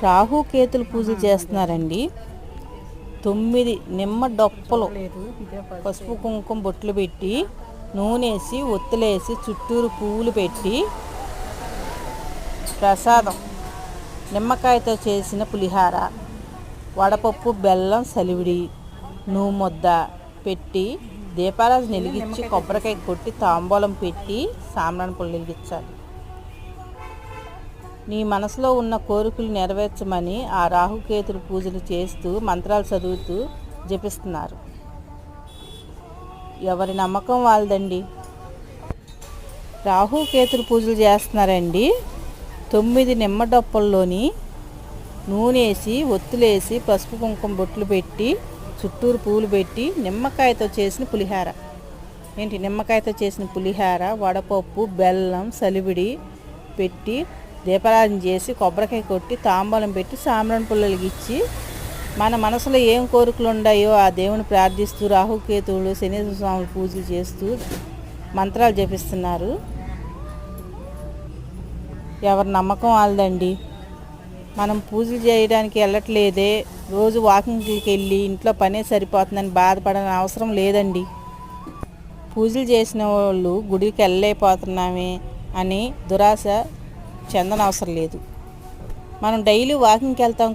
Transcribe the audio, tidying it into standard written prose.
రాహుకేతులు పూజలు చేస్తున్నారండి. 9 నిమ్మ డొప్పలు పసుపు కుంకుమ బొట్లు పెట్టి నూనెసి ఒత్తులేసి చుట్టూరు పువ్వులు పెట్టి ప్రసాదం నిమ్మకాయతో చేసిన పులిహార, వడపప్పు, బెల్లం, సలివిడి, నువ్వు ముద్ద పెట్టి దీపారాజు వెలిగించి కొబ్బరికాయ కొట్టి తాంబూలం పెట్టి సాంబ్రాణి పుల్ల వెలిగించాలి. నీ మనసులో ఉన్న కోరికలు నెరవేర్చమని ఆ రాహుకేతులు పూజలు చేస్తూ మంత్రాలు చదువుతూ జపిస్తున్నారు. ఎవరి నమ్మకం వాళ్ళదండి. రాహుకేతులు పూజలు చేస్తున్నారండి. 9 నిమ్మ డొప్పల్లోని నూనెసి ఒత్తులేసి పసుపు కుంకుమ బొట్లు పెట్టి చుట్టూరు పూలు పెట్టి నిమ్మకాయతో చేసిన పులిహార నిమ్మకాయతో చేసిన పులిహార, వడపప్పు, బెల్లం, సలివిడి పెట్టి దీపారాధన చేసి కొబ్బరికాయ కొట్టి తాంబూలం పెట్టి సాంబ్రాణి పుల్లలకి ఇచ్చి మన మనసులో ఏం కోరికలు ఉన్నాయో ఆ దేవుని ప్రార్థిస్తూ రాహుకేతువులు శనీశ్వర స్వామి పూజలు చేస్తూ మంత్రాలు జపిస్తున్నారు. ఎవరి నమ్మకం వాళ్ళదండి. మనం పూజలు చేయడానికి వెళ్ళట్లేదే, రోజు వాకింగ్కి వెళ్ళి ఇంట్లో పనే సరిపోతుందని బాధపడని అవసరం లేదండి. పూజలు చేసిన వాళ్ళు గుడికి వెళ్ళలేకపోతున్నామే అని దురాశ చెందనవసరం లేదు. మనం డైలీ వాకింగ్కి వెళ్తాం